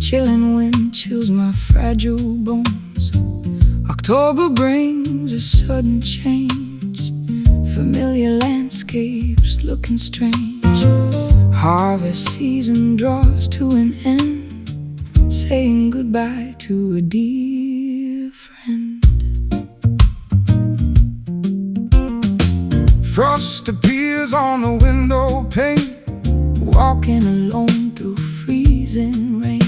Chilling wind chills my fragile bones. October brings a sudden change. Familiar landscapes looking strange. Harvest season draws to an end, saying goodbye to a dear friend. Frost appears on the window pane, walking alone through freezing rain.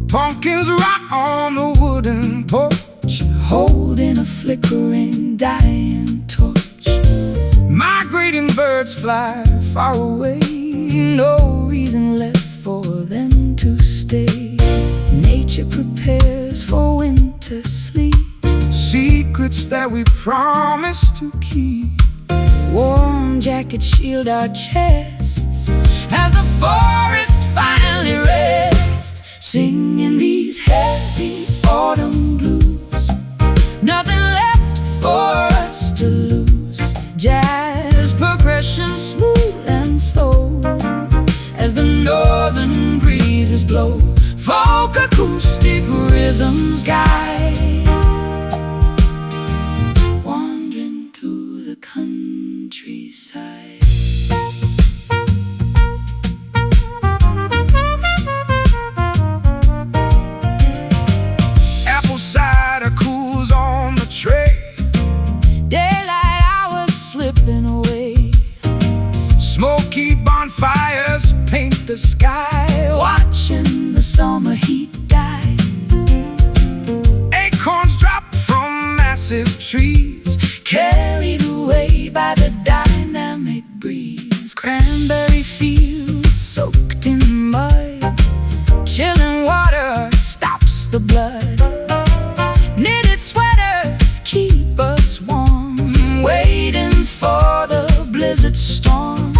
Pumpkins rot on the wooden porch, holding a flickering, dying torch. Migrating birds fly far away, no reason left for them to stay. Nature prepares for winter sleep, secrets that we promised to keep. Warm jackets shield our chests as the forest finally rests, singing these heavy autumn blues. Nothing left for us to lose. Jazz progression smooth and slow as the northern breezes blow. Folk acoustic rhythms guide, wandering through the countryside. Apple cider cools on the tray, daylight hours slipping away. Smoky bonfires paint the sky, watching the summer heat die. Acorns drop from massive trees, carried away by the dynamic breeze. Cranberry fields soaked in mud, chilling water stops the blood. Knitted sweaters keep us warm, waiting for the blizzard storm.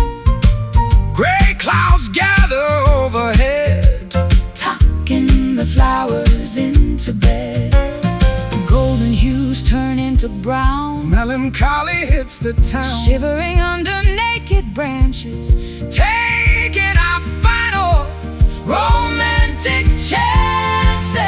Gray clouds gather overhead, tucking the flowers into bed. Golden hues turn into brown, melancholy hits the town. Shivering under naked branches, taking our final romantic chances.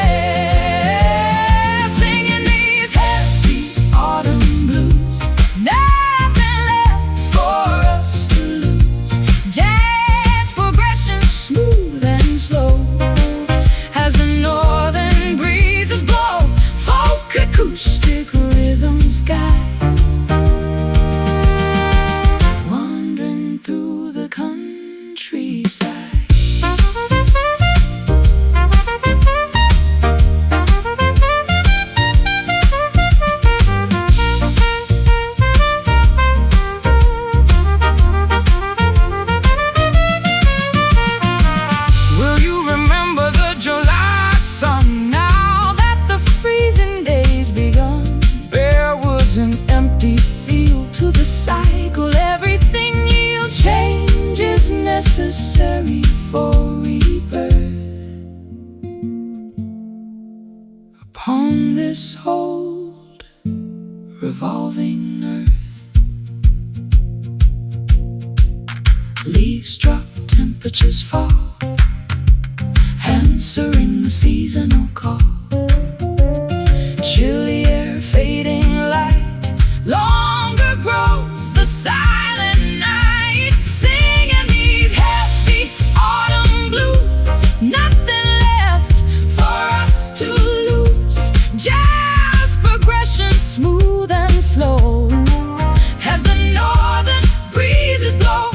Singing these heavy autumn blues. Nothing left for us to lose. Jazz progression smooth and slow as the northern breezes blow. Folk acoustic rhythms guide, wandering through the countryside. Will you remember the July sun Now that the freezing days begun, bare woods and empty field to the cycle. Everything yields, change is necessary for rebirth. Upon this old revolving earth, leaves drop, temperatures fall, answering the seasonal call. Chilly air, fading light, longer grows the silent night. Singing these heavy autumn blues. Nothing left for us to lose. Jazz progression smooth and slow as the northern breezes blow.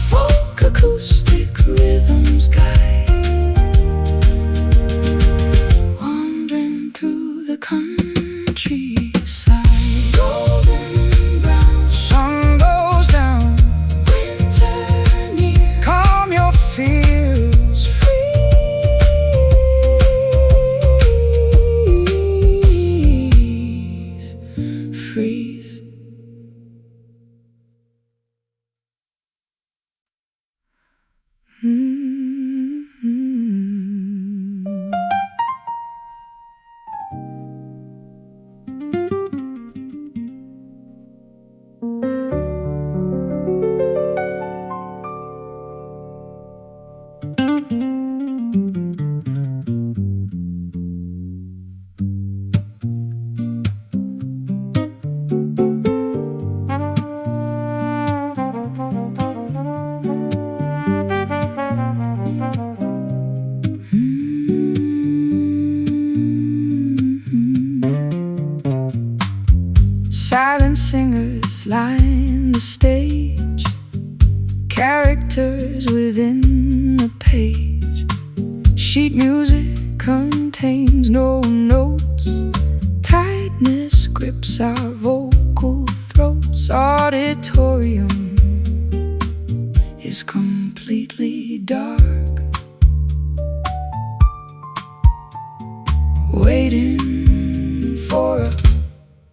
Folk acoustic rhythms guide, wandering through the countryside. Golden brown, sun goes down. winter near. Calm your fears, Freeze. Fine singers line the stage, characters within a page. Sheet music contains no notes, tightness grips our vocal throats. Auditorium is completely dark, waiting for a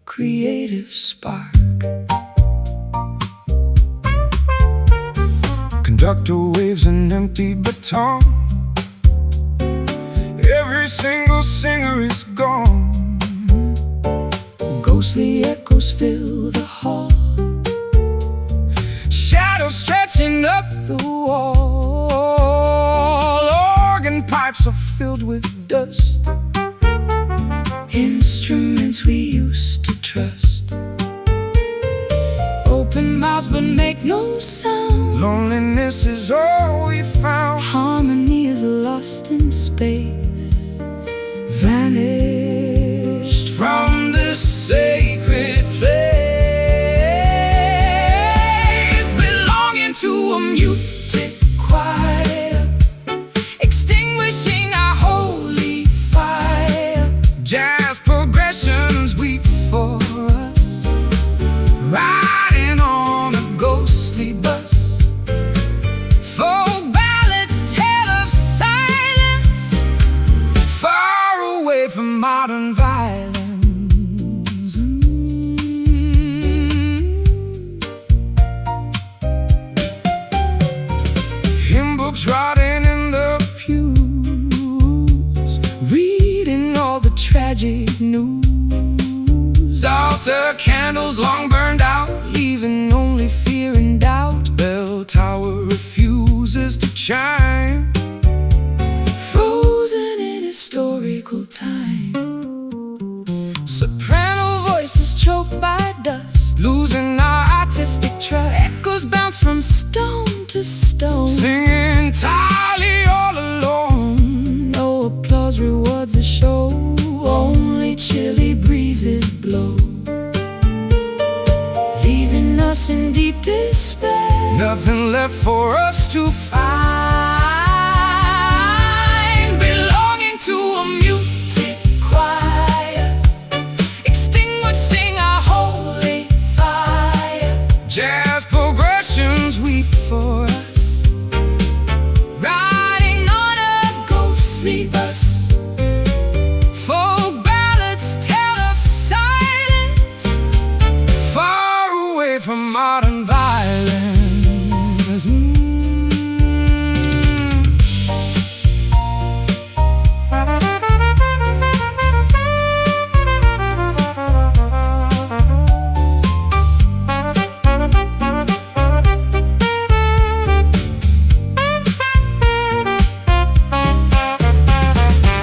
creative spark. Conductor waves an empty baton. Every single singer is gone. Ghostly echoes fill the hall, Shadows stretching up the wall. Organ pipes are filled with dust. instruments we used to trust. Open mouths but make no sound. Loneliness is all we found. Harmony is lost in space, vanished From this sacred place, belonging to a muted choir, extinguishing our holy fire. jazz progressions weep for us, Riding on a ghostly bus, folk ballads tell of silence, far away from modern violence. Hymn books rotting in the pews, reading all the tragic news. altar candles long burned out, Leaving only fear and doubt. bell tower refuses to chime. Frozen in historical time, soprano voices choked by dust, Losing our artistic trust. Echoes bounce from stone to stone, singing entirely all alone. no applause rewards the show, only chilly breezes blow, leaving us in deep despair. Nothing left for us to Find belonging to a muted choir, extinguishing our holy fire. jazz progressions weep for us, Riding on a ghostly bus, folk ballads tell of silence, far away from modern violence.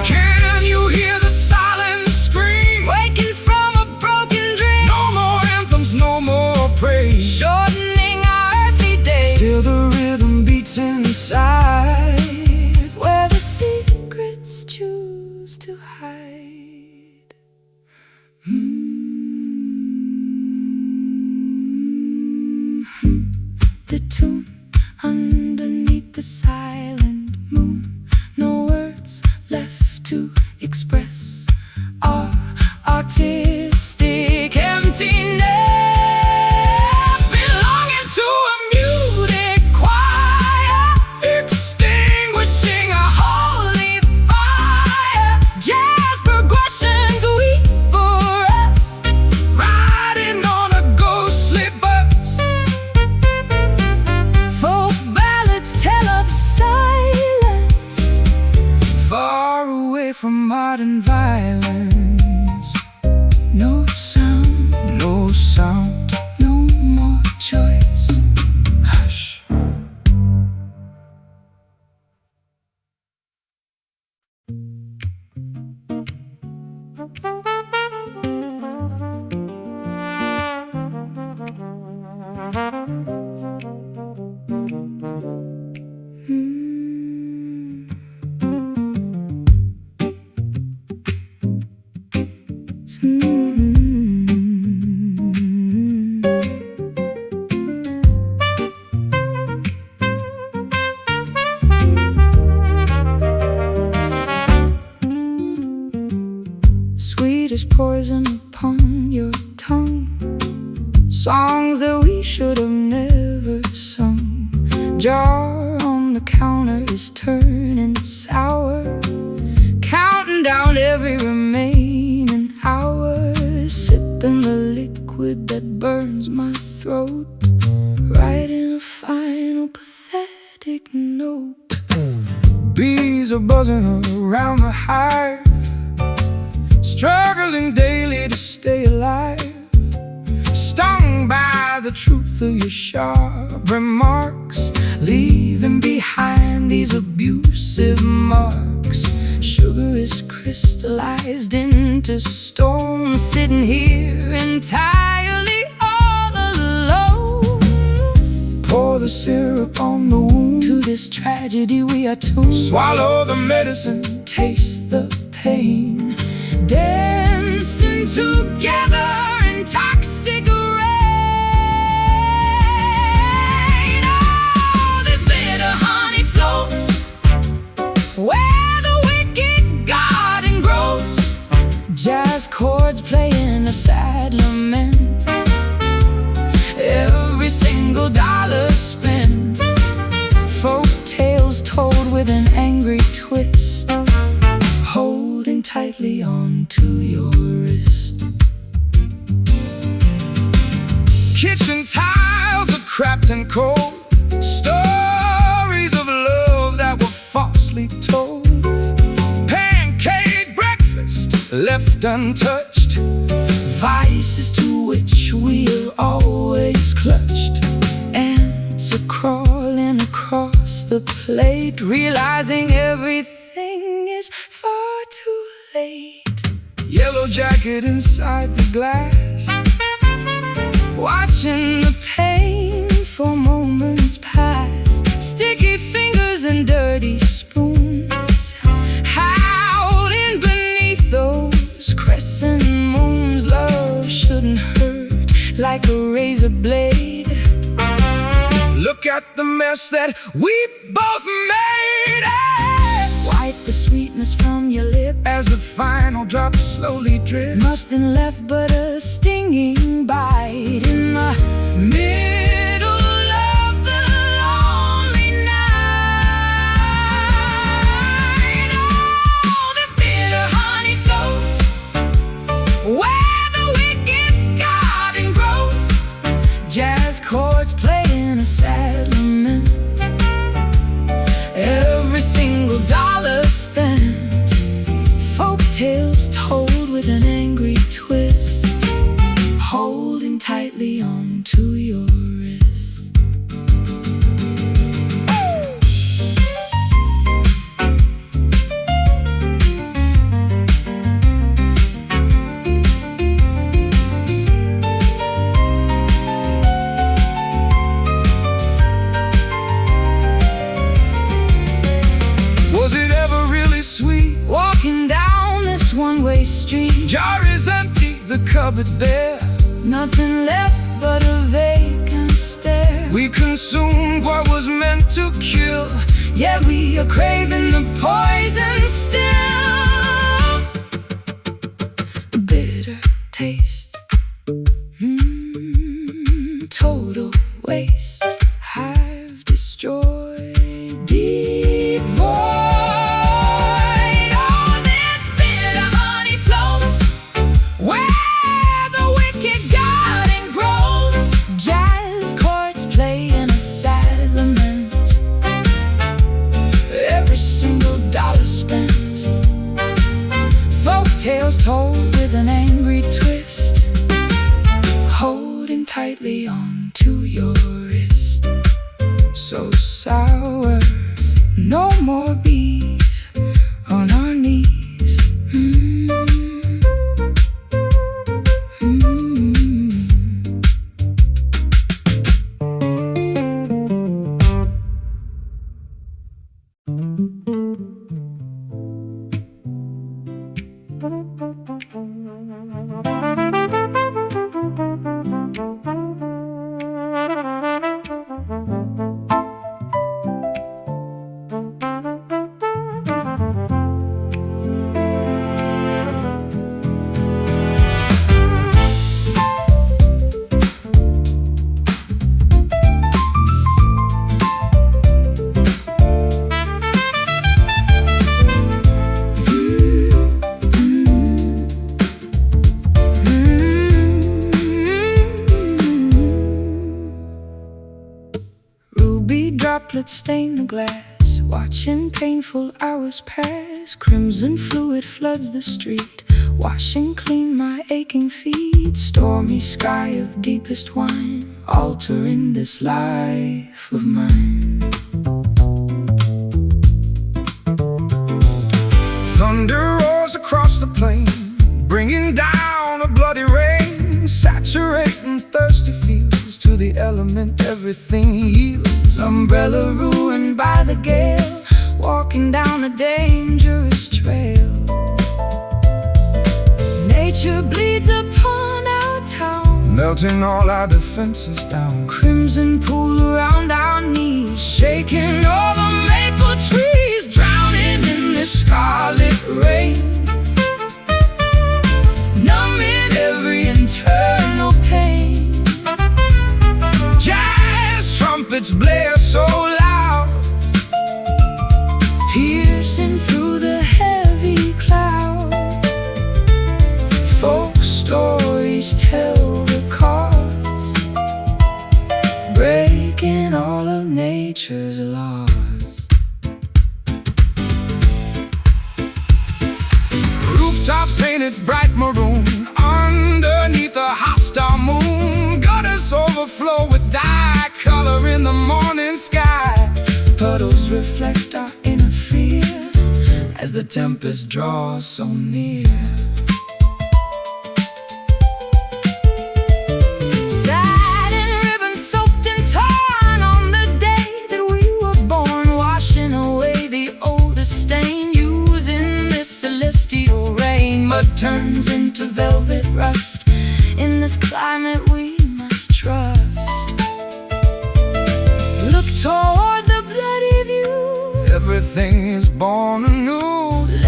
Can you hear the silent scream, waking from a broken dream? No more anthems, no more praise. Shortening our earthly days, Still the rhythm beats inside, where the secrets choose to hide. The tune underneath the silent moon, no words left to express our artistic emptiness. Belonging to a muted choir, extinguishing a holy fire. Jazz progressions weep for us, riding on a ghostly bus. folk ballads tell of silence, Far away from modern violence. no sound, No sound, no more choice. hush. songs that we should have never sung. Jar on the counter is turning sour, counting down every remaining hour, sipping the liquid that burns my throat, writing a final pathetic note. Bees are buzzing around the hive, struggling daily to stay alive, stung by the truth of your sharp remarks, leaving behind these abusive marks. Sugar is crystallized into stone, sitting here entirely all alone. Pour the syrup on the wound, to this tragedy we are tuned. swallow the medicine, Taste the pain, dancing together in toxic rain. Oh, this bitter honey flows where the wicked garden grows. Jazz chords playing a sad lament, every single dollar spent. Folk tales told with an angry twist, holding tightly onto your wrist. kitchen tiles are cracked and cold, stories of love that were falsely told, pancake breakfast left untouched, Vices to which we're always clutched. Ants are crawling across the plate, realizing everything is far too late. yellow jacket inside the glass, Watching the painful moments pass, sticky fingers and dirty spoons, howling beneath those crescent moons. Love shouldn't hurt like a razor blade. look at the mess that we both made. Wipe the sweetness from your lips As the final drop slowly drips, nothing left but a stinging bite in the middle of the lonely night. Oh, this bitter honey flows where the wicked garden grows. Jazz chords playing a sad lament, every single dollar spent. Folk tales told with an angry twist, holding tightly onto your wrist. was it ever really sweet? Walking down this one-way street, Jar is empty, the cupboard bare, nothing left but a vacant stare. we consumed what was meant to kill. Yet we are craving the poison still. Bitter taste, total waste. I've destroyed, devoid. Oh, this bitter honey flows where the wicked garden grows. Jazz chords play in a sad lament, every single dollar spent. Folk tales told with an angry twist, holding tightly onto your wrist. So sour, no more bees on our knees. droplets stain the glass, watching painful hours pass. Crimson fluid floods the street, washing clean my aching feet. Stormy sky of deepest wine, altering this life of mine. Thunder roars across the plain, bringing down a bloody rain, saturating thirsty fields. To the element everything yields. Umbrella ruined by the gale, walking down a dangerous trail. Nature bleeds upon our town, melting all our defenses down. Crimson pool around our knees, shaking over maple trees, drowning in the scarlet rain, numbing every internal pain. Jazz trumpets blare so loud, piercing through the heavy cloud. Folk stories tell the cause, breaking all of nature's laws. Rooftops painted bright maroon, underneath a hostile moon. Gutters overflow with dye, color in the morning sky. Puddles reflect our inner fear as the tempest draws so near. Satin ribbons soaked and torn on the day that we were born, washing away the oldest stain, using this celestial rain. Mud turns into velvet rust, in this climate we must trust. Look toward the bloody view, Everything is born anew.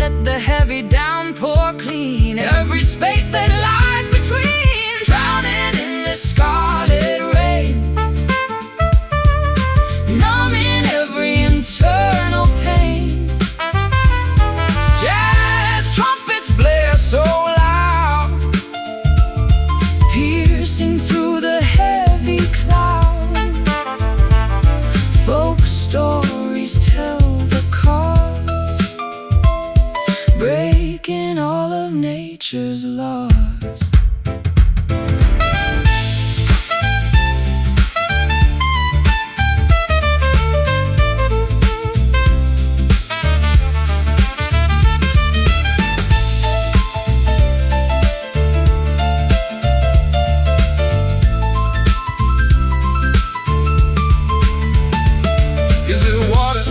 let the heavy downpour clean every space that lies between, drowning in the scarlet rain, numbing every internal pain. Jazz trumpets blare so loud, piercing through the heavy cloud. Folk stories tell the cause, breaking all of nature's laws. Is it water?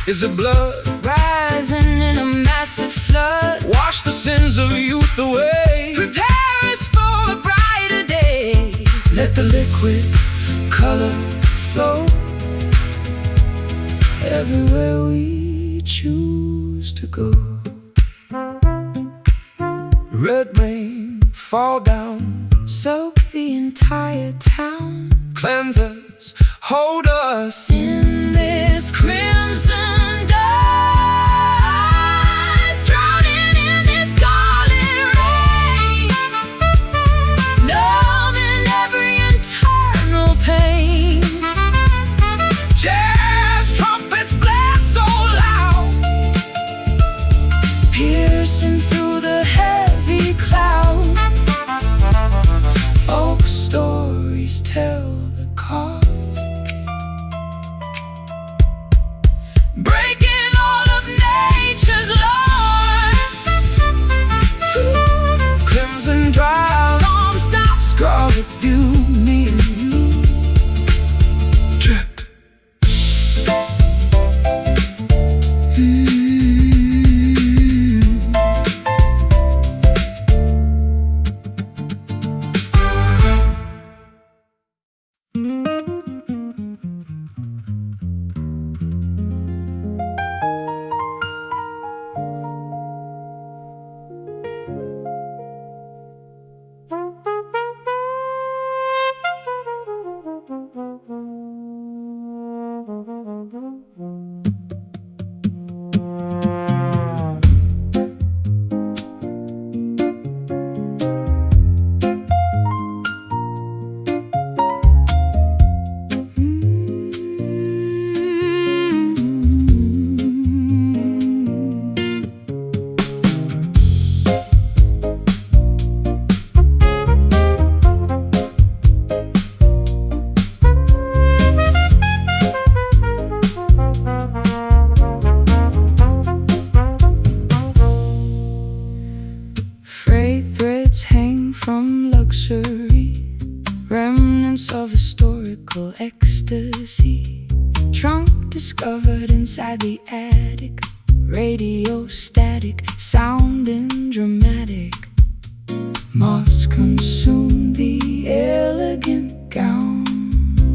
Is it blood? Rising in a massive flood, Wash the sins of youth away. prepare us for a brighter day. Let the liquid color flow everywhere we choose to go. Red rain fall down, Soaks the entire town cleanse us, hold us. in this crimson dust, drowning in this scarlet rain, numbing every internal pain. Jazz trumpets blast so loud, Piercing through the heavy cloud. Folk stories tell the cause, breaking all of nature's laws. crimson drive, Storm stops, scarlet view, me and you. Drip. of historical ecstasy. Trunk discovered inside the attic. Radio static, sounding dramatic. Moths consumed the elegant gown,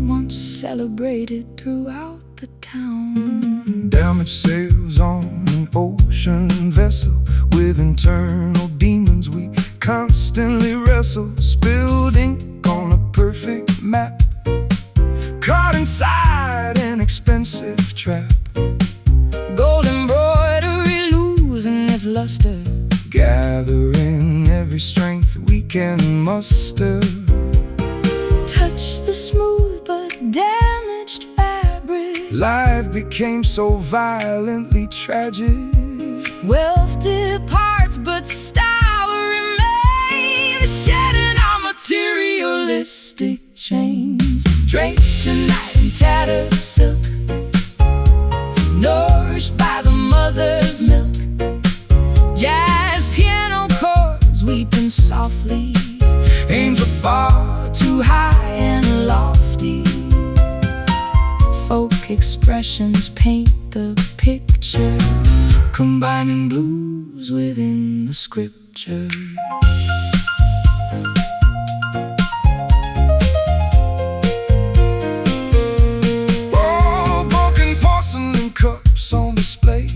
once celebrated throughout the town. Damaged sails on an ocean vessel. With internal demons we constantly wrestle. Spilled ink on a perfect map. Caught inside an expensive trap. Gold embroidery losing its luster. Gathering every strength we can muster. Touch the smooth but damaged fabric. Life became so violently tragic. Wealth departs but style remains. Shedding our materialistic chains. Draped tonight in tattered silk. Nourished by the mother's milk. Jazz piano chords weeping softly. Aims are far Too high and lofty. Folk expressions paint the picture. combining Blues within the scripture. Oh, broken porcelain cups on display.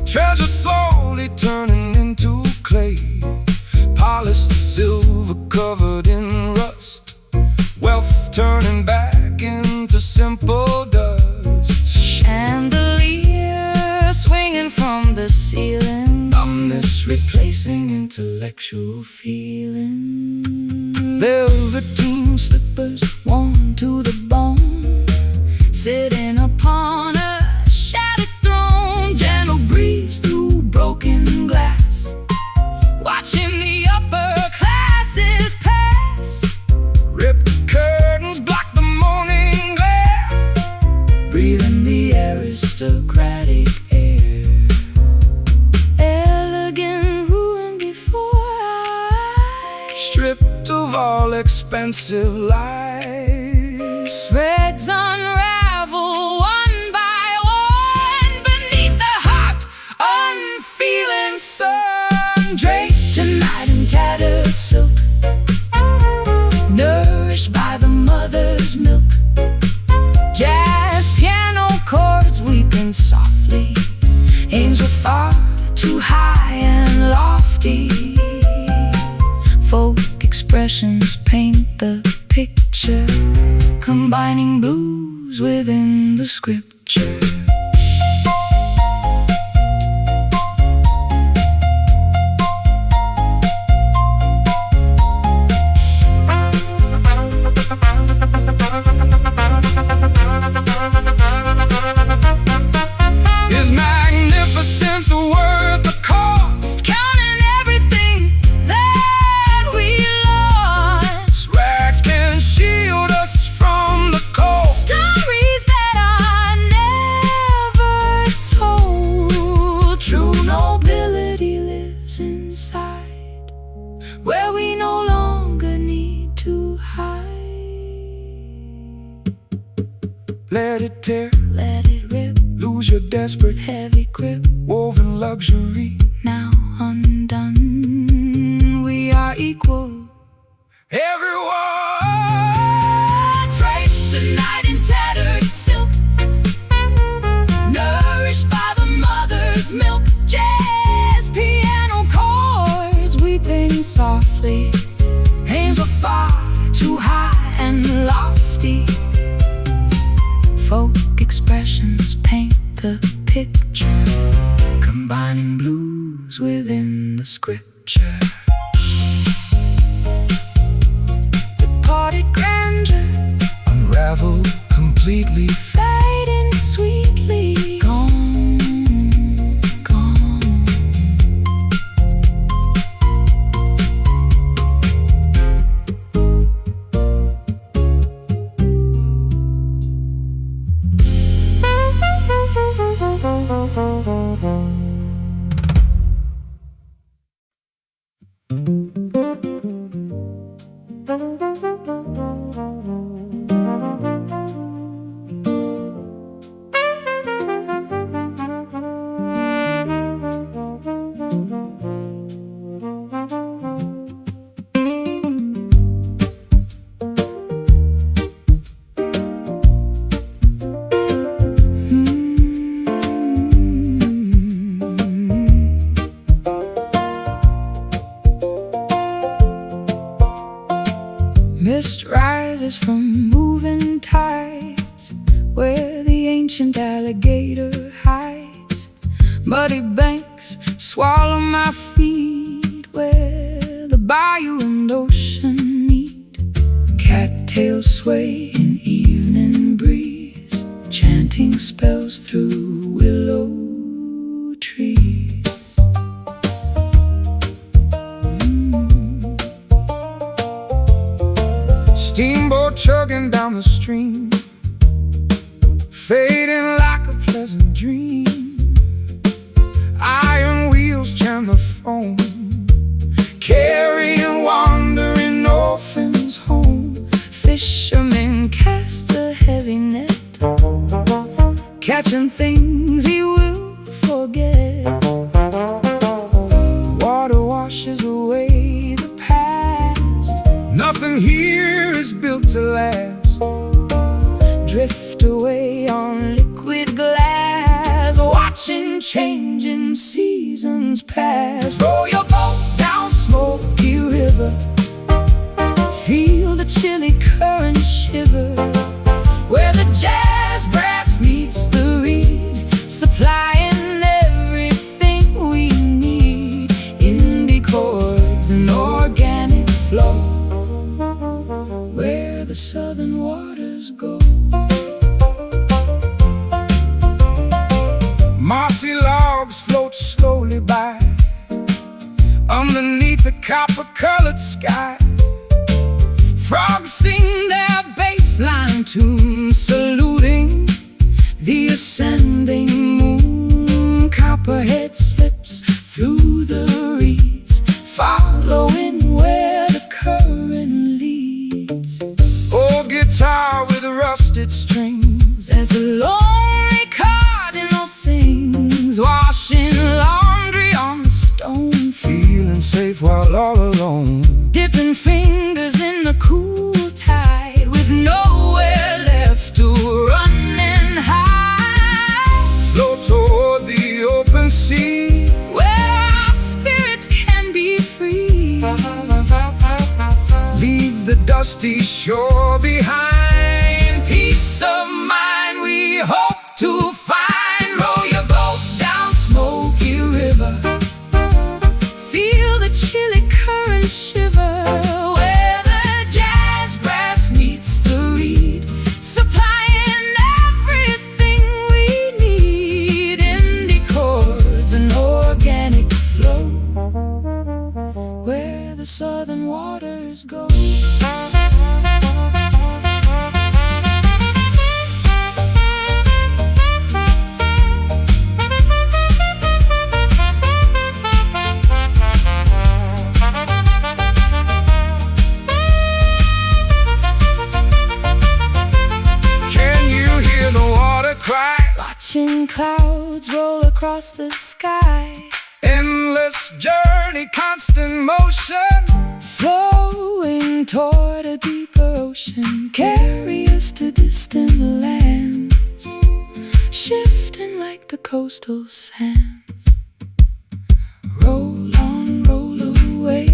Treasure slowly turning into clay. Polished silver covered in rust. Wealth turning back into simple dust. Chandelier swinging from the ceiling. Numbness Replacing intellectual feeling. velveteen Slippers worn to the bone. Sitting upon a shattered throne. Gentle breeze through broken glass. Watching the upper classes pass. ripped curtains block the morning glare. Breathing the aristocratic air. Elegant ruin before our eyes. Stripped of all expensive lies. Threads unravel one by one. Beneath the hot, unfeeling sun. Draped tonight in tattered silk. Nourished by the mother's milk. Jazz piano chords weeping softly. Aims were far too high and lofty. Folk expressions paint the picture. Combining blues within the scripture. Is magnificence worth the cost? Counting everything that we lost. Rags can shield us from the cold. Stories that are never told. True nobility lives inside, where we no longer need to hide. Let it tear, Let it rip, lose your desperate heavy grip. woven luxury. Now undone, we are equal. Everyone Draped tonight in tattered silk. Nourished by the mother's milk. Jazz piano chords weeping softly. Aims are far too high and lofty. Folk expressions paint the picture. Combining blues within the scripture. Departed grandeur, unravel completely. fading sweetly. Gone, gone. rises from moving tides, where the ancient alligator hides. Muddy banks swallow my feet, where the bayou and ocean meet. Cattails sway in evening breeze, chanting spells through willow trees. Steamboat chugging down the stream, fading like a pleasant dream. Iron wheels jam the foam, carrying wandering orphans home. Fisherman casts a heavy net, catching things he will forget. Water washes away the past, nothing here is built to last. Drift away on liquid glass, watching changing seasons pass. Row your boat down Smoky River, feel the chilly current shiver, where the jazz brass meets the reed, supplying everything we need. Indie chords and organic flow, where the southern waters go. Mossy logs float slowly by, underneath a copper-colored sky. Frogs sing their bassline tune, saluting the ascending moon. Copperhead slips through the reeds, following where the current leads. Old guitar with rusted strings, as a lonely cardinal sings, washing laundry on the stone. Feeling safe while all alone, dipping fingers in the cool tide, with nowhere left to run and hide. Float toward the open sea, where our spirits can be free. Leave the dusty shore behind, peace of mind we hope to find. Row your boat down Smoky River, feel the chilly current shiver, where the jazz brass meets the reed, supplying everything we need. Indie chords and organic flow, where the southern waters go. Watching clouds roll across the sky, endless journey, constant motion, flowing toward a deeper ocean. Carry us to distant lands, shifting like the coastal sands. Roll on, roll away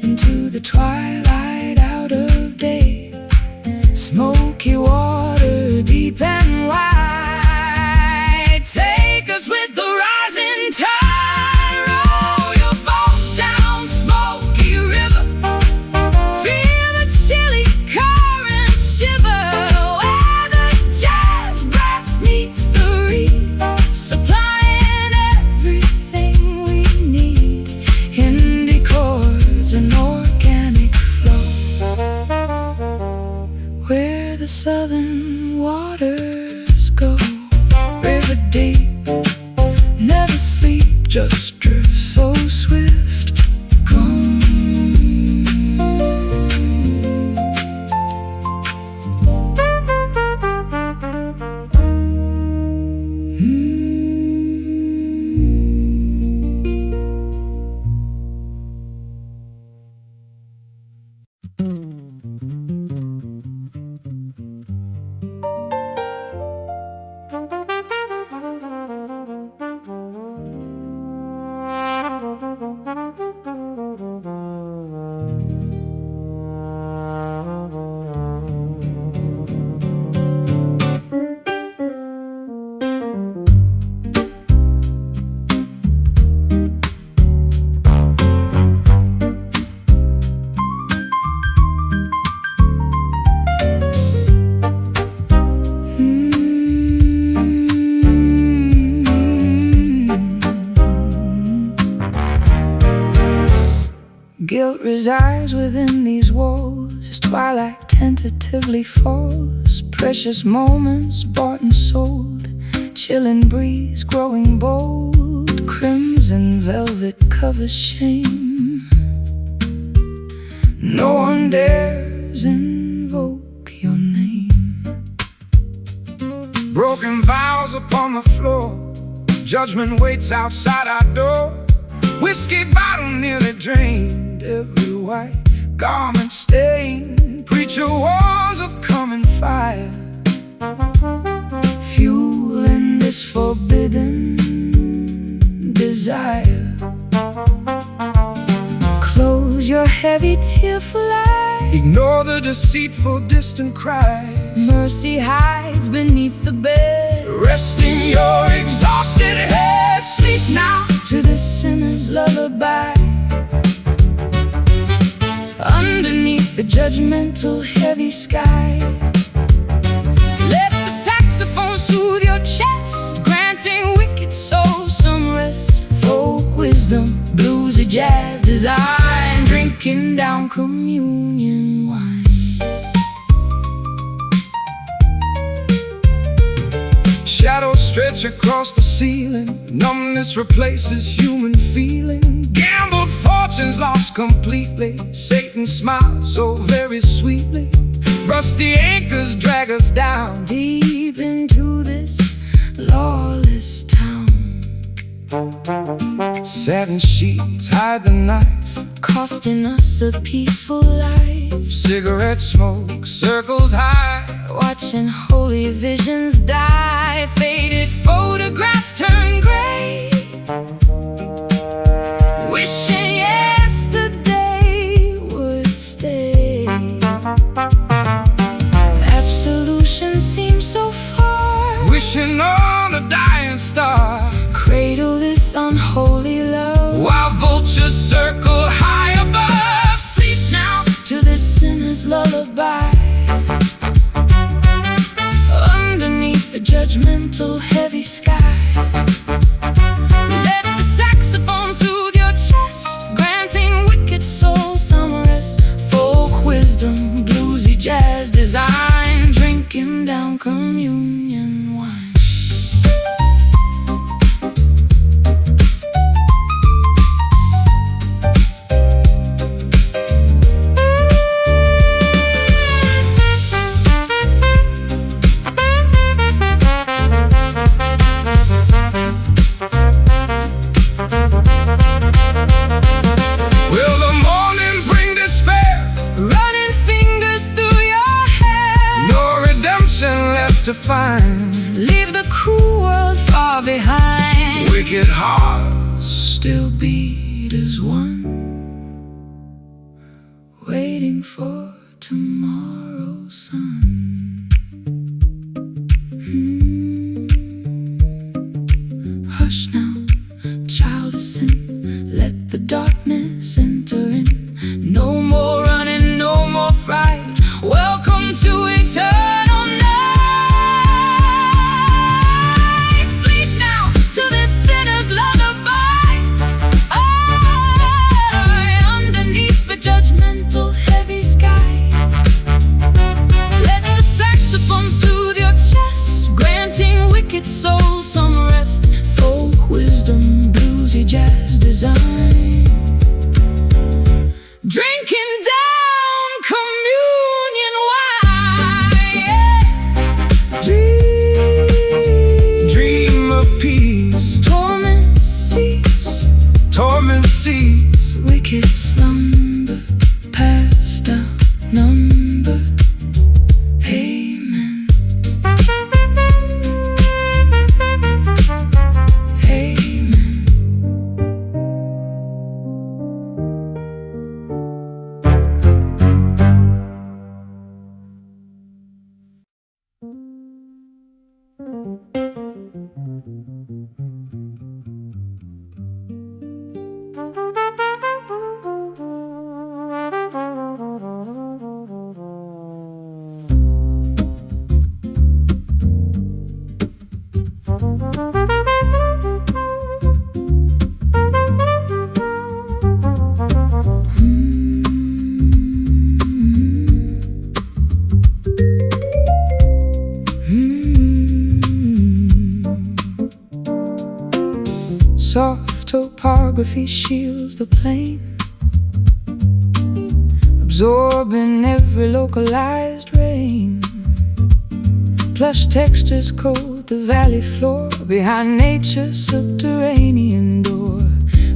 into the twilight, out of day. Smoky water, deep and wide, take us with the rising tide. Row your boat down Smoky River, feel the chilly current shiver, where the jazz brass meets the reed, supplying everything we need. Indie chords and organic flow, where the southern waters go. River deep, never sleep, just drift so swift, gone. resides within these walls as twilight tentatively falls. Precious moments bought and sold, chilling breeze growing bold. Crimson velvet covers shame. No one dares invoke your name. Broken vows upon the floor, judgment waits outside our door. Whiskey bottle nearly drained, every white garment stained. Preacher warns of coming fire, fueling this forbidden desire. Close your heavy tearful eyes, ignore the deceitful distant cries. Mercy hides beneath the bed, resting your exhausted head. Sleep now to the sinner's lullaby. Underneath the judgmental heavy sky, let the saxophone soothe your chest, granting wicked souls some rest. Folk wisdom, bluesy jazz design, drinking down communion wine. Shadows stretch across the ceiling, numbness replaces human feeling. Gambled fortunes lost completely, Satan smiles so very sweetly. Rusty anchors drag us down deep into this lawless town. Satin sheets hide the knife, costing us a peaceful life. Cigarette smoke circles high, watching holy visions die. Faded photographs turn gray, wishing yesterday would stay. Absolution seems so far, wishing on a dying star. Cradle this unholy love, while vultures circle high above. Sleep now to the sinner's lullaby. Underneath the judgmental heavy sky, let the saxophone soothe your chest, granting wicked souls some rest. Folk wisdom, bluesy jazz design, drinking down communion wine. To find, leave the cruel world far behind. Wicked hearts still beat as one, waiting for tomorrow's sun. Hush now, child of sin, let the darkness enter in. No more running, no more fright. Welcome to eternal night. Judgmental heavy sky, let the saxophone soothe your chest, granting wicked souls some rest. Folk wisdom, bluesy jazz design, topography shields the plain, absorbing every localized rain. Plush textures coat the valley floor, behind nature's subterranean door.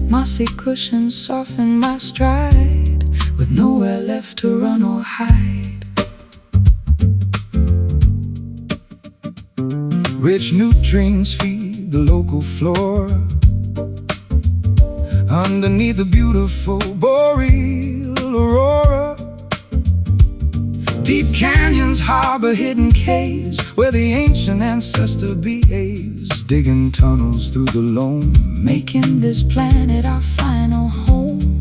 Mossy cushions soften my stride, with nowhere left to run or hide. Rich nutrients feed the local flora, underneath the beautiful boreal aurora. Deep canyons harbor hidden caves, where the ancient ancestor behaves, digging tunnels through the loam, making this planet our final home.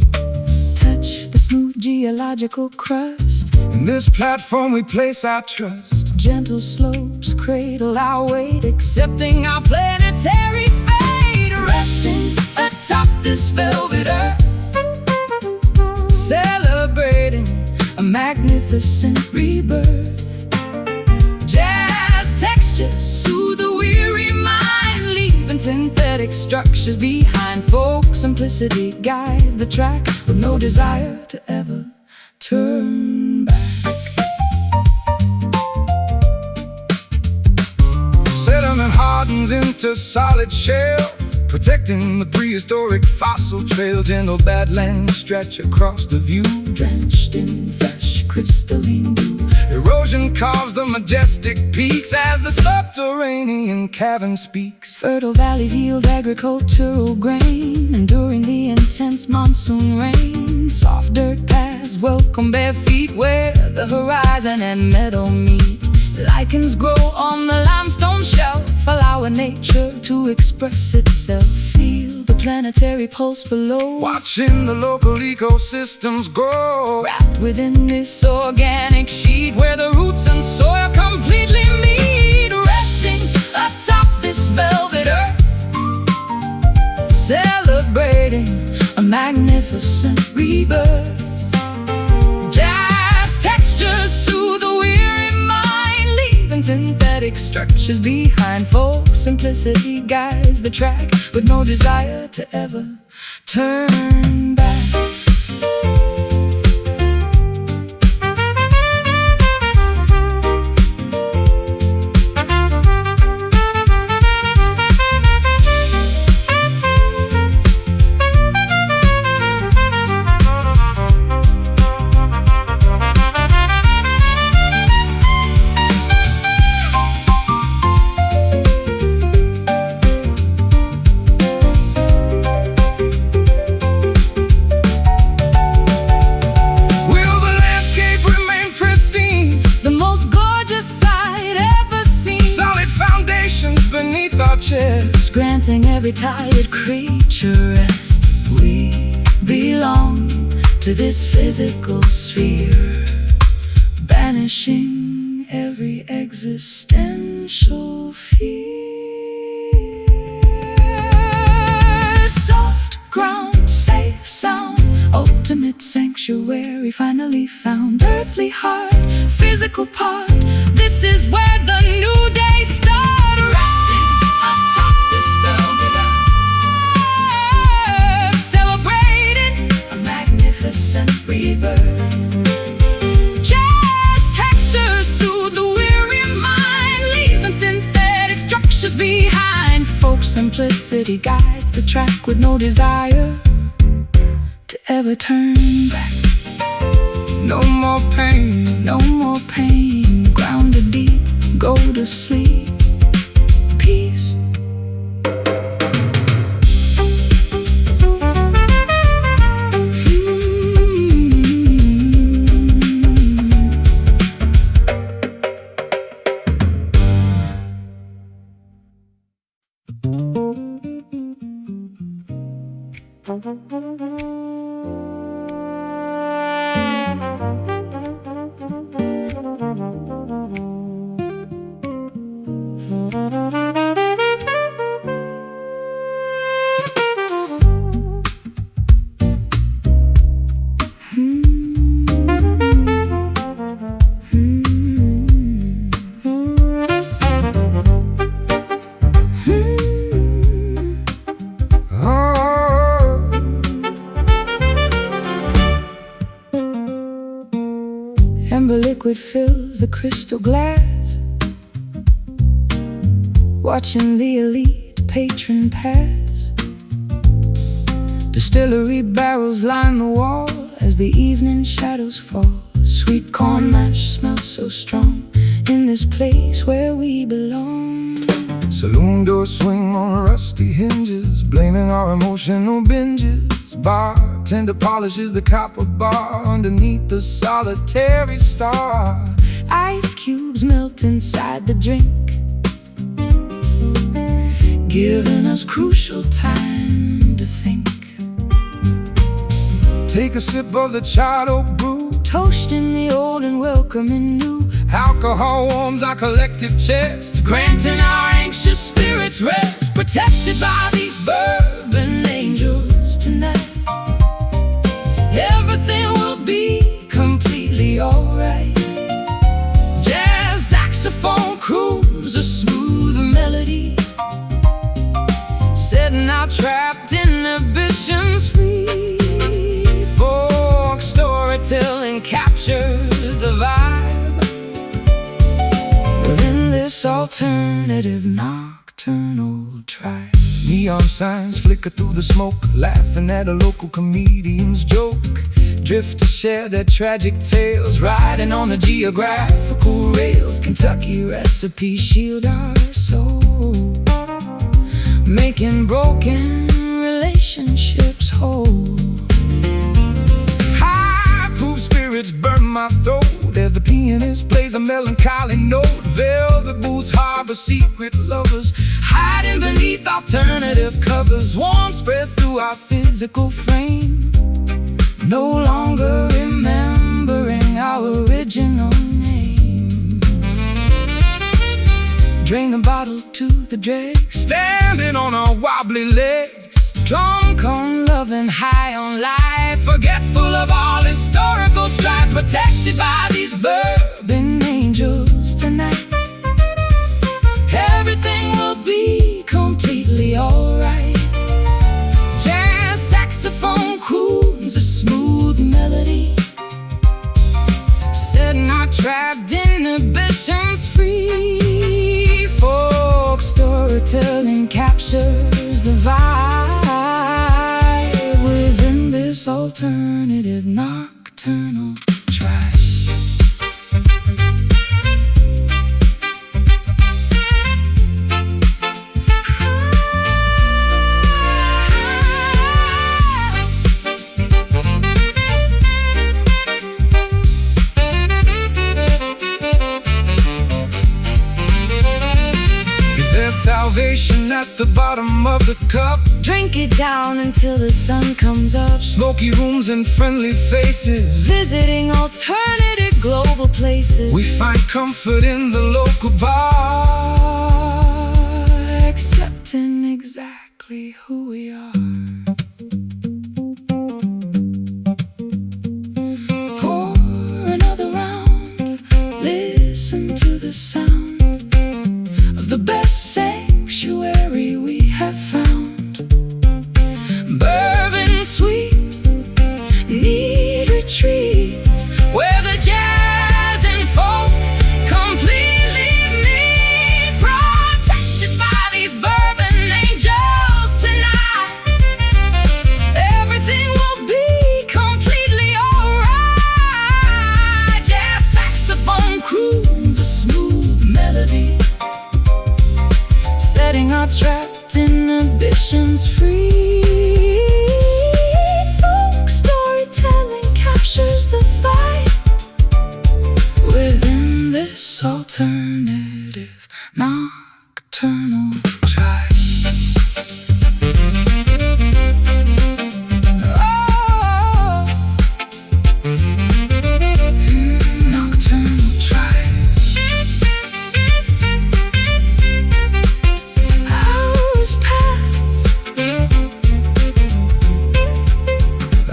Touch the smooth geological crust, in this platform we place our trust. Gentle slopes cradle our weight, accepting our planetary fate. Resting atop this velvet earth, celebrating a magnificent rebirth. Jazz textures soothe the weary mind, leaving synthetic structures behind. Folk simplicity guides the track, with no desire to ever turn back. Sediment hardens into solid shell, protecting the prehistoric fossil trail. Gentle badlands stretch across the view, drenched in fresh crystalline dew. Erosion carves the majestic peaks as the subterranean cavern speaks. Fertile valleys yield agricultural grain, enduring the intense monsoon rain. Soft dirt paths welcome bare feet, where the horizon and meadow meet. Lichens grow on the limestone shelf, allowing nature to express itself. Feel the planetary pulse below, watching the local ecosystems grow. Wrapped within this organic sheet, where the roots and soil completely meet. Resting atop this velvet earth, celebrating a magnificent rebirth. Jazz textures soothe the weary mind, leaving synthetic structures behind. Folk simplicity guides the track, with no desire to ever turn back. Granting every tired creature rest. We belong to this physical sphere, banishing every existential fear. Soft ground, safe sound, ultimate sanctuary finally found. Earthly heart, physical part, this is where the new day starts. Rebirth. Jazz textures soothe the weary mind, leaving synthetic structures behind. Folk simplicity guides the track, with no desire to ever turn back. No more pain, no more pain. Grounded deep, go to sleep. Peace. fills the crystal glass, watching the elite patron pass. Distillery barrels line the wall as the evening shadows fall. Sweet corn mash smells so strong in this place where we belong. Saloon doors swing on rusty hinges, blaming our emotional binges. Bartender polishes the copper bar underneath the solitary star. Ice cubes melt inside the drink, giving us crucial time to think. Take a sip of the charred oak brew, toasting the old and welcoming new. Alcohol warms our collective chest, granting our anxious spirits rest. Protected by these bourbon angels tonight, everything will be completely alright. Jazz saxophone croons a smooth melody, setting our trapped inhibitions free. Folk storytelling captures the vibe within this alternative nocturnal tribe. Neon signs flicker through the smoke, laughing at a local comedian's joke. Drifters share their tragic tales, riding on the geographical rails. Kentucky recipes shield our soul, making broken relationships whole. High-proof spirits burn my throat as the pianist plays a melancholy note. Velvet boots harbor secret lovers, hiding beneath alternative covers. Warmth spreads through our physical frame, no longer remembering our original name. Drain the bottle to the dregs, standing on our wobbly legs. Drunk on love and high on life, forgetful of all historical strife. Protected by these bourbon angels tonight, everything will be completely alright. Jazz saxophone croons a smooth melody, setting our trapped inhibitions free. Folk storytelling captures the vibe within this alternative nocturnal tribe. Salvation at the bottom of the cup, drink it down until the sun comes up. Smoky rooms and friendly faces, visiting alternative global places. We find comfort in the local bar, accepting exactly who we are. Pour another round, listen to the sound of the best sanctuary we have found. Bourbon sweet, need retreat, where the jazz and folk completely meet. Protected by these bourbon angels tonight, everything will be completely alright. Jazz saxophone croons a smooth melody, setting our trapped inhibitions free. Folk storytelling captures the vibe within this alternative nocturnal tribe. Nocturnal tribe.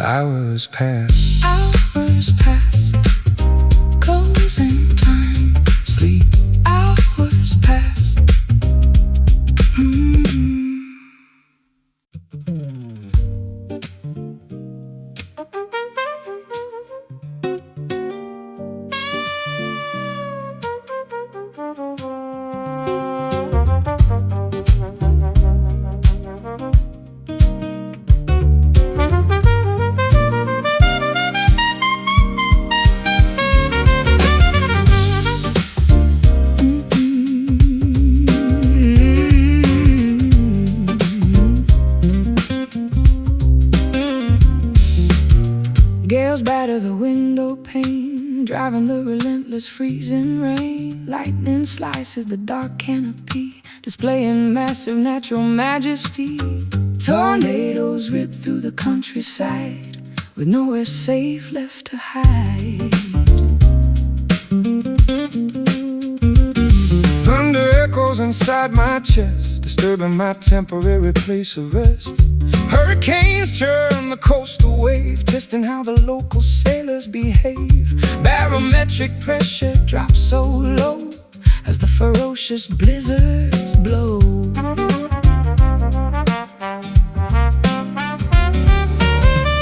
Hours pass, hours pass, closing time, sleep, hours pass. as freezing rain. Lightning slices the dark canopy, displaying massive natural majesty. Tornadoes rip through the countryside, with nowhere safe left to hide. Thunder echoes inside my chest, disturbing my temporary place of rest. Hurricanes churn the coastal wave, testing how the local sailors behave. Barometric pressure drops so low as the ferocious blizzards blow.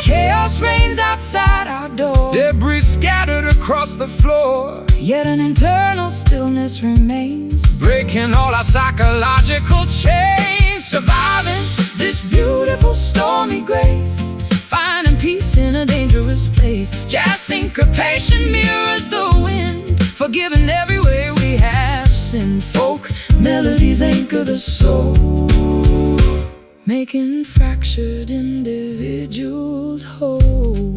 Chaos reigns outside our door, Debris scattered across the floor, yet an internal stillness remains, breaking all our psychological chains. surviving this beautiful stormy grace, finding peace in a dangerous place. Jazz syncopation mirrors the wind, forgiving every way we have sinned. Folk melodies anchor the soul, making fractured individuals whole.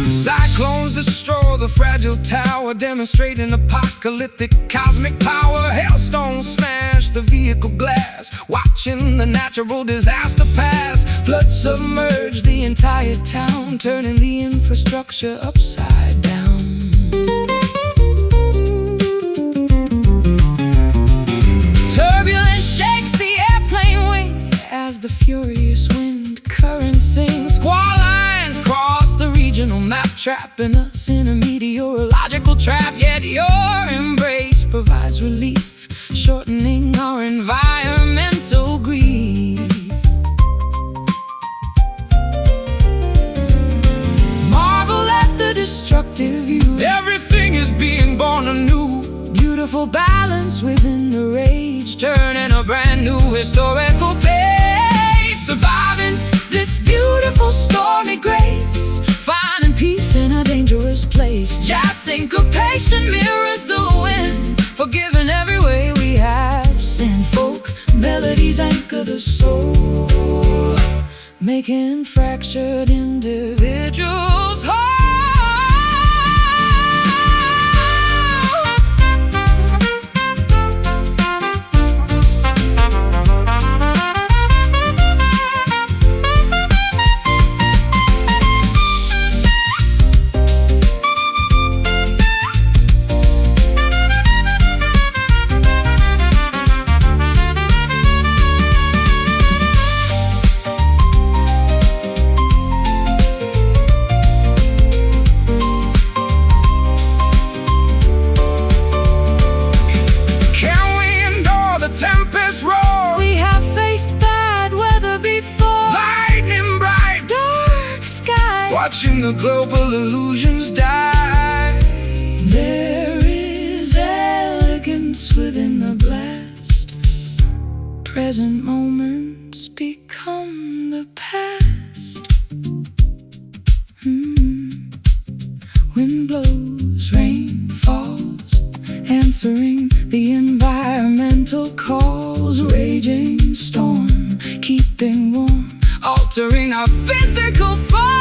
Cyclones destroy the fragile tower, demonstrating apocalyptic cosmic power. Hailstones smash the vehicle glass, watching the natural disaster pass. Floods submerge the entire town, turning the infrastructure upside down. Turbulence shakes the airplane wing as the furious wind current sings. Squall lines cross the regional map, trapping us in a meteorological trap. Yet your embrace provides relief, shortening our environmental grief. Marvel at the destructive view, Everything is being born anew. beautiful balance within the rage, turning a brand new historical page. Surviving this beautiful stormy grace, finding peace in a dangerous place. Jazz syncopation mirrors the wind, forgiving every way we have sinned. Folk melodies anchor the soul, making fractured individuals whole. Watching the global illusions die. There is elegance within the blast. Present moments become the past. Wind blows, rain falls, answering the environmental calls. Raging storm, keeping warm, altering our physical form.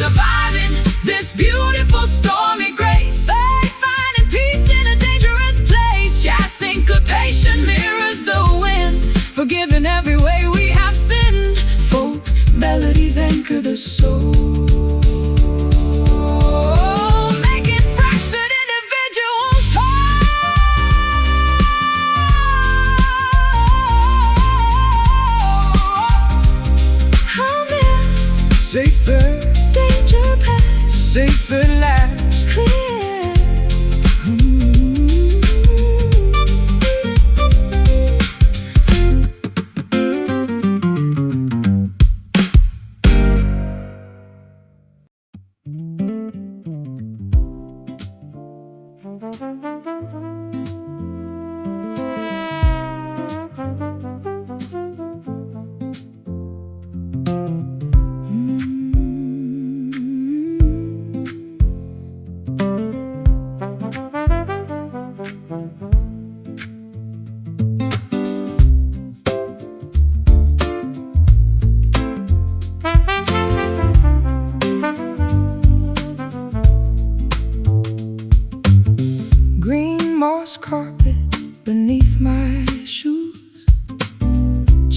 Surviving this beautiful stormy grace, finding peace in a dangerous place. Jazz syncopation mirrors the wind, forgiving every way we have sinned. Folk melodies anchor the soul, making fractured individuals whole. Safer, Danger past, safer lives. clear.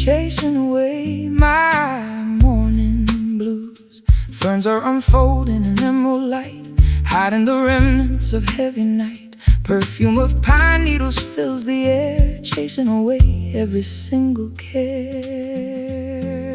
chasing away my morning blues. Ferns are unfolding in emerald light, hiding the remnants of heavy night. Perfume of pine needles fills the air, chasing away every single care.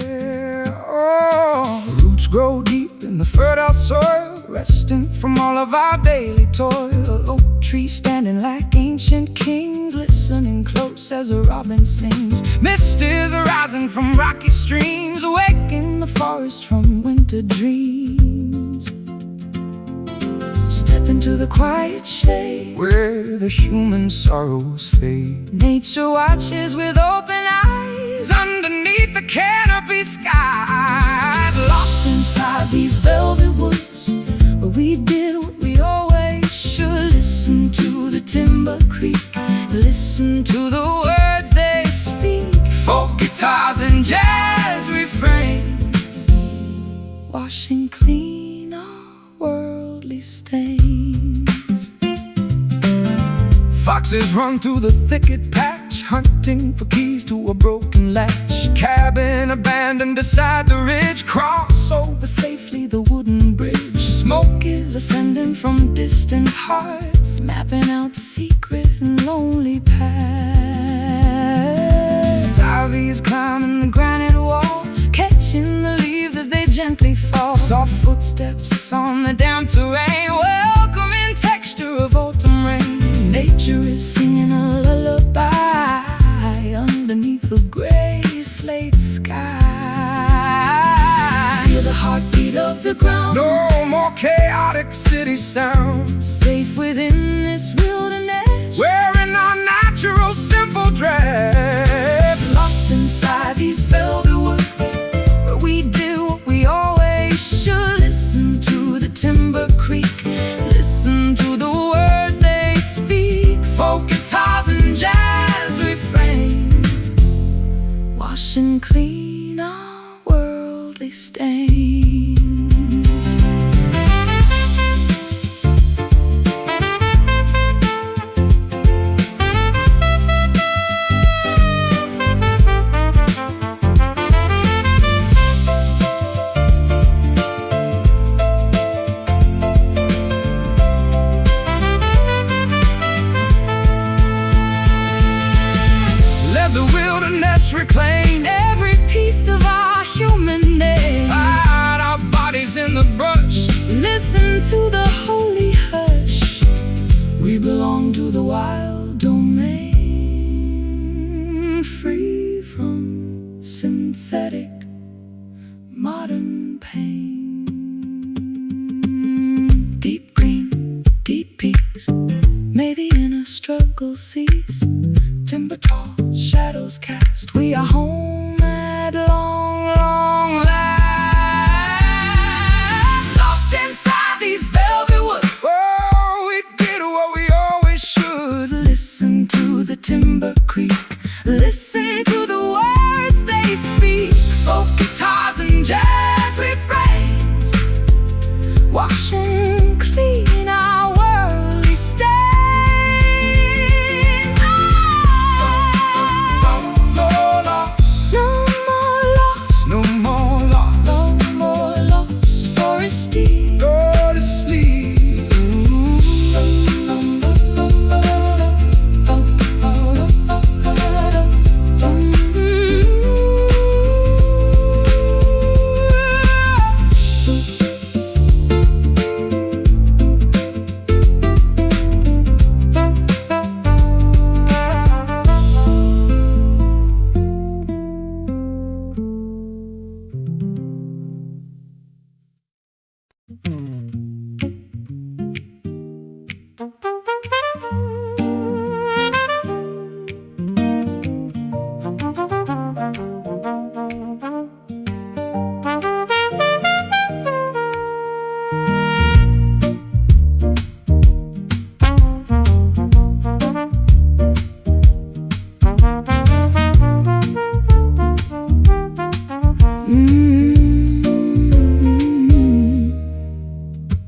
Oh, roots grow deep in the fertile soil, resting from all of our daily toil. Oak trees standing like ancient kings, listening close as a robin sings. Mist is arising from rocky streams, awaking the forest from winter dreams. Step into the quiet shade, where the human sorrows fade. Nature watches with open eyes underneath the canopy skies. Lost inside these velvet woods, where we did what we always should. Listen to the timber creak, listen to the words they speak. Folk guitars and jazz refrains, washing clean our worldly stains. Foxes run through the thicket patch, hunting for keys to a broken latch. Cabin abandoned beside the ridge, cross over safely the wooden bridge. Smoke is ascending from distant hearts, mapping out secret and lonely paths. Ivy's climbing the granite wall, catching the leaves as they gently fall. Soft footsteps on the damp terrain, welcoming texture of autumn rain. Nature is singing a lullaby underneath a gray slate sky. Feel the heartbeat of the ground, no more chaotic city sounds. Safe within this wilderness, wearing our natural simple dress. Lost inside these velvet woods, where we do what we always should. Listen to the timber creak, listen to the words they speak. Folk guitars and jazz refrains, washing clean our worldly stains. Reclaim every piece of our human name. Hide our bodies in the brush, listen to the holy hush. We belong to the wild domain, free from synthetic modern pain. Deep green, deep peaks, may the inner struggle cease. Timber tall, shadows cast, we are home at long, long last. Lost inside these velvet woods, oh, we did what we always should. Listen to the timber creak, listen to the words they speak. Folk guitars and jazz refrains, washing clean our worldly stains.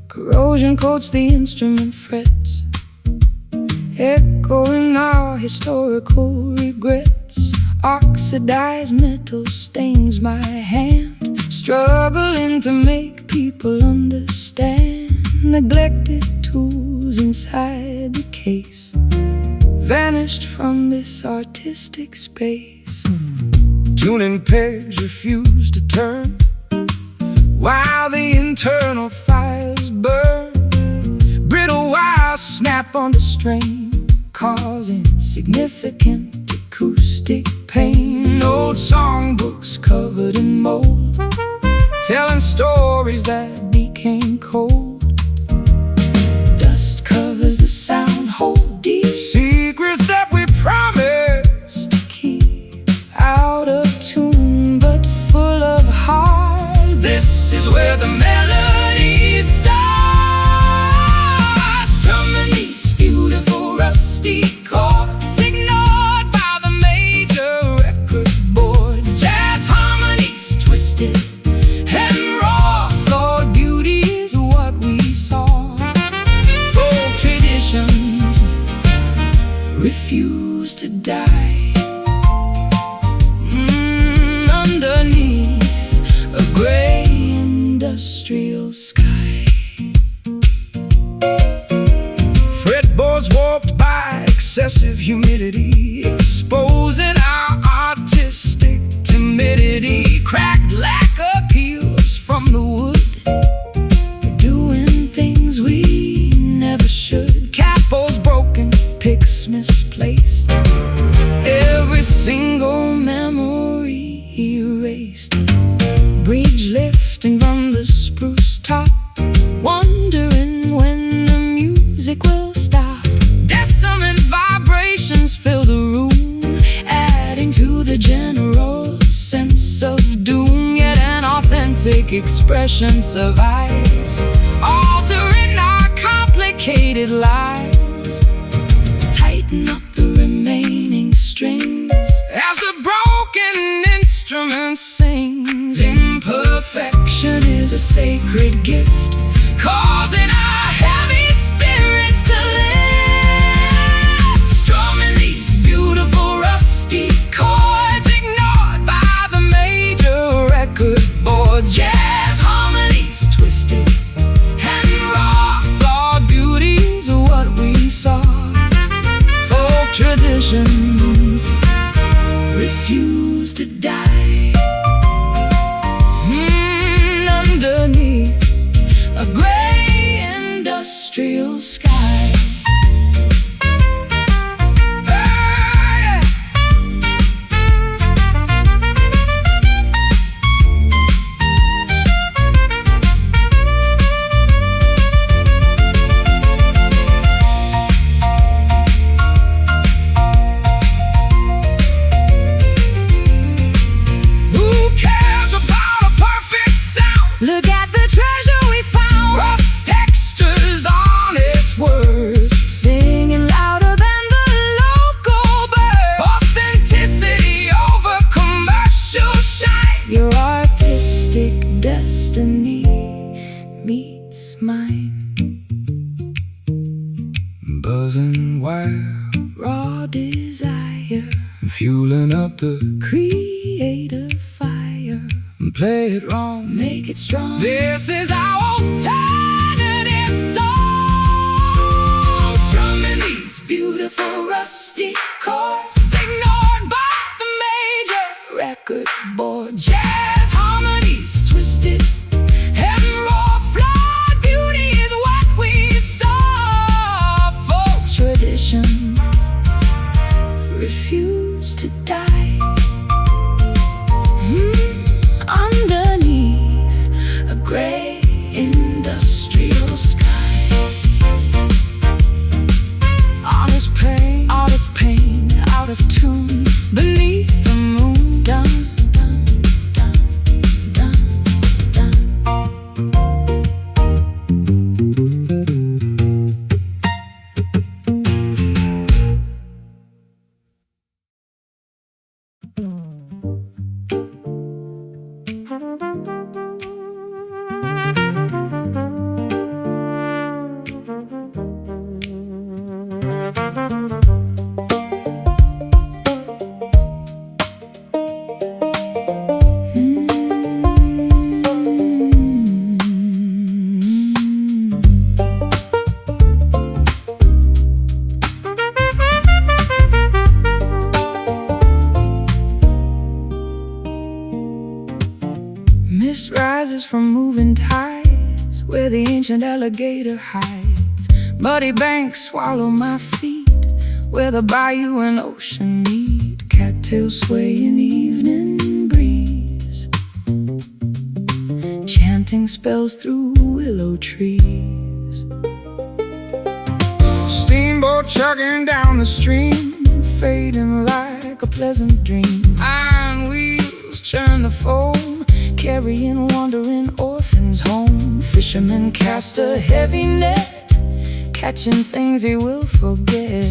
Corrosion coats the instrument frets, echoing our historical regrets. Oxidized metal stains my hand, struggling to make people understand. Neglected tools inside the case vanished from this artistic space. Tuning pegs refuse to turn while the internal fires burn. Brittle wires snap under strain, causing significant acoustic pain. Old songbooks covered in mold, telling stories that became cold. Dust covers the sound, hold deep secrets that we promised to keep. Out of tune but full of heart. This is where the melodies start. Strumming these beautiful rusty chords, ignored by the major record boards. Jazz harmonies twisted and raw. Flawed beauty is what we saw. Folk traditions refuse to die. Underneath a gray industrial sky, fretboards warped by excessive humidity, exposing our artistic timidity. cracked lacquer appeals from the wood, doing things we never should. Capos broken, Picks misplaced, every single memory erased. Bridge lifting from the spruce top, wondering when the music will stop. Dissonant vibrations fill the room, adding to the general sense of doom. Yet an authentic expression survives, altering our complicated lives. Tighten up the remaining strings as the broken instrument sings. Imperfection is a sacred gift, causing our heavy spirits to lift. Strumming these beautiful rusty chords, ignored by the major record boards. Jazz harmonies twisted and raw. Flawed beauties are what we saw. Folk traditions refuse to die. Underneath a gray industrial sky. Look at the treasure we found. Rough textures, honest words, Singing louder than the local bird. authenticity over commercial shine. Your artistic destiny meets mine. Buzzing wire, Raw desire, fueling up the creative fire. play it wrong, Make it strong. This is our alternative song. Strumming these beautiful rusty chords, ignored by the major record board. Jazz harmonies twisted and raw. Flawed beauty is what we saw. Folk traditions refuse to die. Underneath a gray industrial sky. Honest pain, out of tune, beneath the moon. Dun, dun, dun. Mist rises from moving tides, where the ancient alligator hides. Muddy banks swallow my feet, where the bayou and ocean meet. Cattails sway in evening breeze, chanting spells through willow trees. Steamboat chugging down the stream, fading like a pleasant dream. Iron wheels churn the foam, carrying wandering orphans home. Fishermen cast a heavy net, catching things he will forget.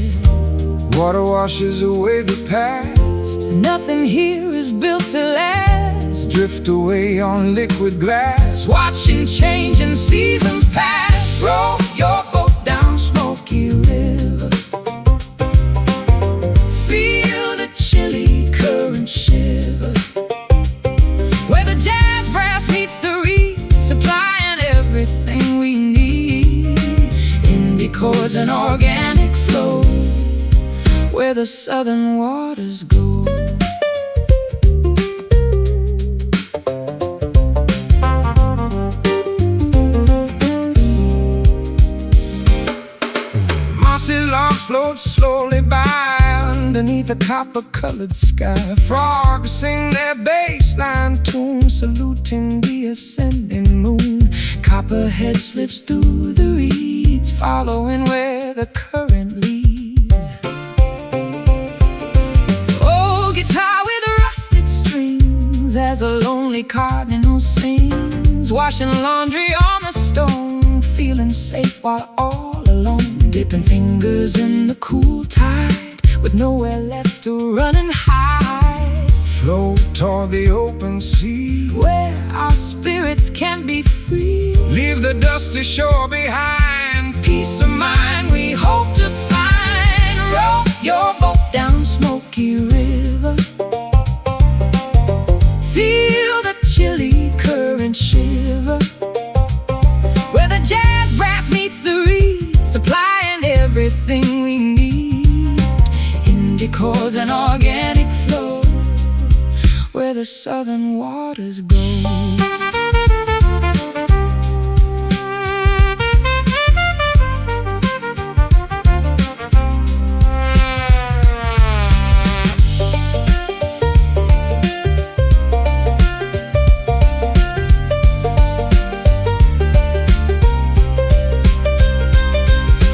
Water washes away the past, nothing here is built to last. drift away on liquid glass, Watching change and seasons pass. Row your boat down Smoky River, feel the chilly current shiver, where the jazz brass meets the reed, supplying everything we need. Indie chords and organic flow, where the southern waters go. mossy logs float slowly by underneath a copper-colored sky. Frogs sing their baseline tune, saluting the ascending moon. Copperhead slips through the reeds, following where the current leads. Old guitar with rusted strings, as a lonely cardinal sings. Washing laundry on the stone, feeling safe while all alone. Dipping fingers in the cool tide, with nowhere left to run and hide. Float toward the open sea, where our spirits can be free. leave the dusty shore behind. Peace of mind we hope to find. Row your boat down Smoky River, feel the chilly current shiver, where the jazz brass meets the reed, supplying everything we need. Indie chords and organic flow, where the southern waters go.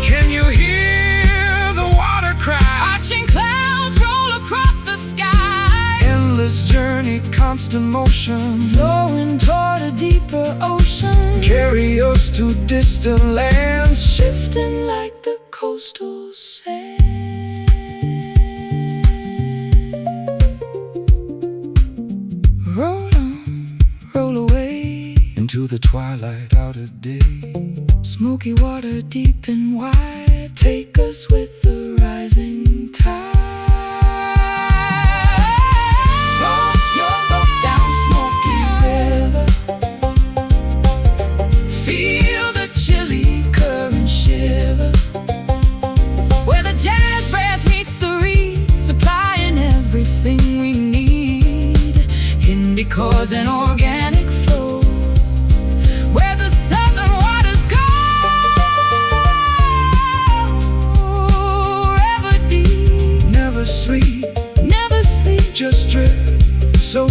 Can you hear the water cry? Watching clouds roll across the sky, Endless journey, constant motion, flowing toward a deeper ocean. carry us to distant lands. Shifting like the coastal sands. Roll on, roll away Into the twilight out of day. Smoky water deep and wide, take us with the rising tide. Row your boat down Smoky River, feel the chilly current shiver, where the jazz brass meets the reed, supplying everything we need. Indie chords and organic flow, where the southern waters go. Ever deep, Never sleep, never sleep, just drift so